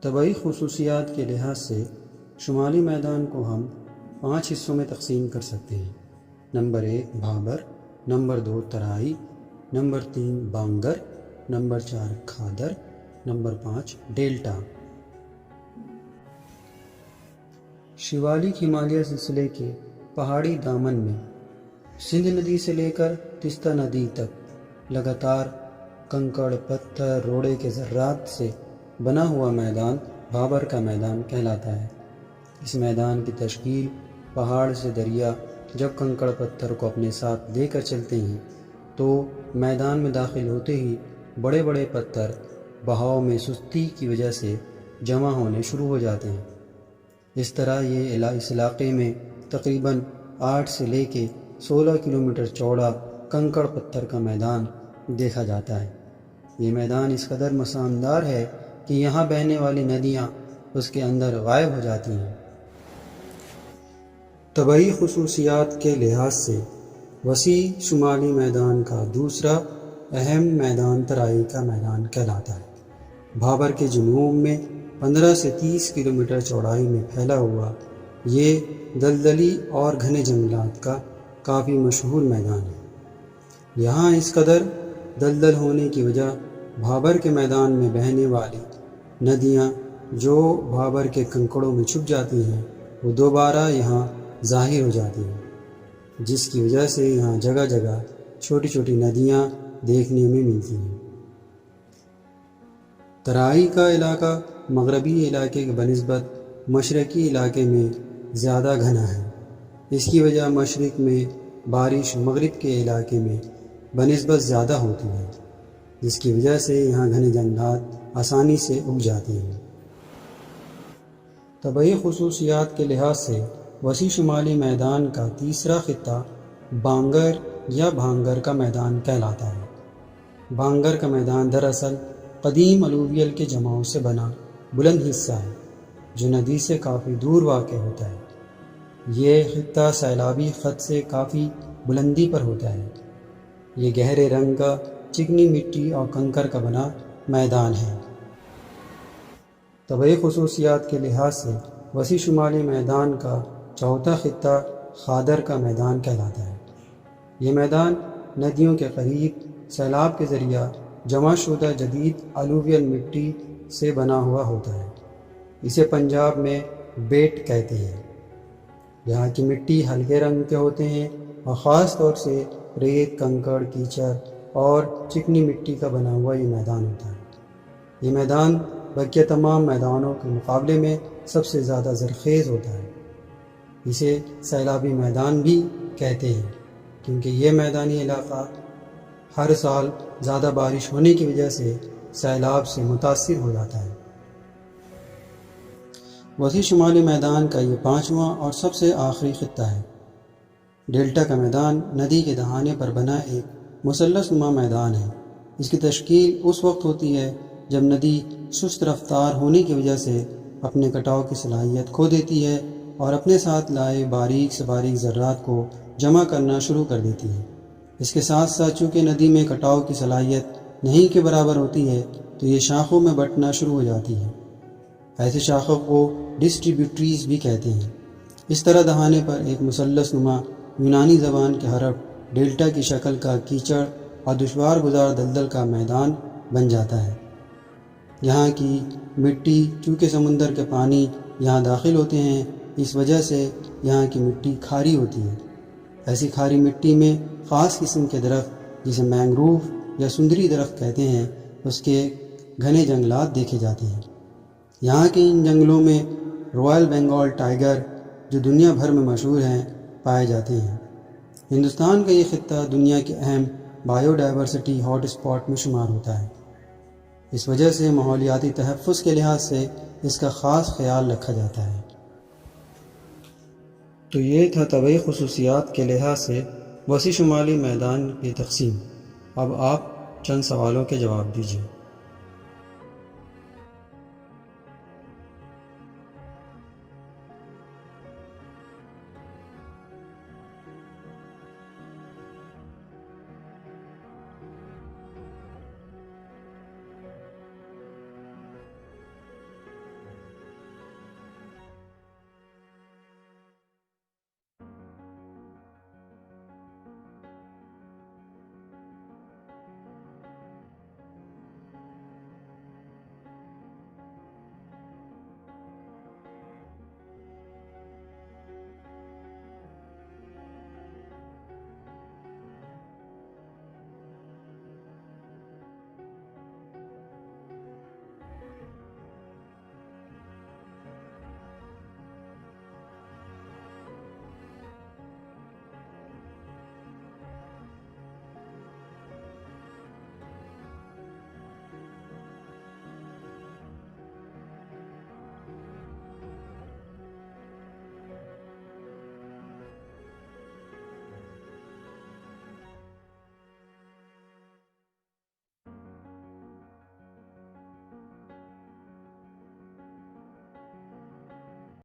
طبعی خصوصیات کے لحاظ سے شمالی میدان کو ہم 5 حصوں میں تقسیم کر سکتے ہیں۔ Number 1 Bhabar, number 2 Terai, number 3 Bangar, number 4 Khadar, number 5 delta. شمالی ہمالیہ سلسلے کے پہاڑی دامن میں سندھ ندی سے لے کر تستہ ندی تک لگاتار کنکڑ، پتھر، روڑے کے ذرات سے بنا ہوا میدان بھابر کا میدان کہلاتا ہے۔ اس میدان کی تشکیل پہاڑ سے دریا جب کنکڑ پتھر کو اپنے ساتھ لے کر چلتے ہیں تو میدان میں داخل ہوتے ہی بڑے بڑے پتھر بہاؤ میں سستی کی وجہ سے جمع ہونے شروع ہو جاتے ہیں۔ اس طرح اس علاقے میں تقریباً 8 سے لے کے 16 کلومیٹر چوڑا کنکڑ پتھر کا میدان دیکھا جاتا ہے۔ یہ میدان اس قدر مسامدار ہے کہ یہاں بہنے والی ندیاں اس کے اندر غائب ہو جاتی ہیں۔ طبعی خصوصیات کے لحاظ سے وسیع شمالی میدان کا دوسرا اہم میدان ترائی کا میدان کہلاتا ہے۔ بھابر کے جنوب میں 15 سے 30 کلومیٹر چوڑائی میں پھیلا ہوا یہ دلدلی اور گھنے جنگلات کا کافی مشہور میدان ہے۔ یہاں اس قدر دلدل ہونے کی وجہ بھابر کے میدان میں بہنے والی ندیاں جو بھابر کے کنکڑوں میں چھپ جاتی ہیں وہ دوبارہ یہاں ظاہر ہو جاتی ہیں، جس کی وجہ سے یہاں جگہ جگہ چھوٹی چھوٹی ندیاں دیکھنے میں ملتی ہیں۔ ترائی کا علاقہ مغربی علاقے کے بنسبت مشرقی علاقے میں زیادہ گھنا ہے۔ اس کی وجہ مشرق میں بارش مغرب کے علاقے میں بنسبت زیادہ ہوتی ہے، جس کی وجہ سے یہاں گھنے جنگلات آسانی سے اگ جاتے ہیں۔ طبعی خصوصیات کے لحاظ سے وسیع شمالی میدان کا تیسرا خطہ بانگر یا بھانگر کا میدان کہلاتا ہے۔ بانگر کا میدان دراصل قدیم الوویل کے جماؤں سے بنا بلند حصہ ہے جو ندی سے کافی دور واقع ہوتا ہے۔ یہ خطہ سیلابی خط سے کافی بلندی پر ہوتا ہے۔ یہ گہرے رنگ کا چکنی مٹی اور کنکر کا بنا میدان ہے۔ طبعی خصوصیات کے لحاظ سے وسیع شمالی میدان کا چوتھا خطہ کھادر کا میدان کہلاتا ہے۔ یہ میدان ندیوں کے قریب سیلاب کے ذریعہ جمع شدہ جدید الوویل مٹی سے بنا ہوا ہوتا ہے۔ اسے پنجاب میں بیٹ کہتے ہیں۔ یہاں کی مٹی ہلکے رنگ کے ہوتے ہیں اور خاص طور سے ریت، کنکڑ، کیچڑ اور چکنی مٹی کا بنا ہوا یہ میدان ہوتا ہے۔ یہ میدان بقیہ تمام میدانوں کے مقابلے میں سب سے زیادہ زرخیز ہوتا ہے۔ اسے سیلابی میدان بھی کہتے ہیں کیونکہ یہ میدانی علاقہ ہر سال زیادہ بارش ہونے کی وجہ سے سیلاب سے متاثر ہو جاتا ہے۔ وسیع شمالی میدان کا یہ 5واں اور سب سے آخری خطہ ہے۔ ڈیلٹا کا میدان ندی کے دہانے پر بنا ایک مثلث نما میدان ہے۔ اس کی تشکیل اس وقت ہوتی ہے جب ندی سست رفتار ہونے کی وجہ سے اپنے کٹاؤ کی صلاحیت کھو دیتی ہے اور اپنے ساتھ لائے باریک سے باریک ذرات کو جمع کرنا شروع کر دیتی ہے۔ اس کے ساتھ ساتھ چونکہ ندی میں کٹاؤ کی صلاحیت نہیں کے برابر ہوتی ہے تو یہ شاخوں میں بٹنا شروع ہو جاتی ہے۔ ایسے شاخوں کو ڈسٹریبیوٹریز بھی کہتے ہیں۔ اس طرح دہانے پر ایک مثلث نما یونانی زبان کے حرف ڈیلٹا کی شکل کا کیچڑ اور دشوار گزار دلدل کا میدان بن جاتا ہے۔ یہاں کی مٹی چونکہ سمندر کے پانی یہاں داخل ہوتے ہیں اس وجہ سے یہاں کی مٹی کھاری ہوتی ہے۔ ایسی کھاری مٹی میں خاص قسم کے درخت جسے مینگروو یا سندری درخت کہتے ہیں اس کے گھنے جنگلات دیکھے جاتے ہیں۔ یہاں کے ان جنگلوں میں رائل بنگال ٹائیگر جو دنیا بھر میں مشہور ہیں پائے جاتے ہیں۔ ہندوستان کا یہ خطہ دنیا کے اہم بائیو ڈائیورسٹی ہاٹ اسپاٹ میں شمار ہوتا ہے۔ اس وجہ سے ماحولیاتی تحفظ کے لحاظ سے اس کا خاص خیال رکھا جاتا ہے۔ تو یہ تھا طبعی خصوصیات کے لحاظ سے وسیع شمالی میدان کی تقسیم۔ اب آپ چند سوالوں کے جواب دیجیے۔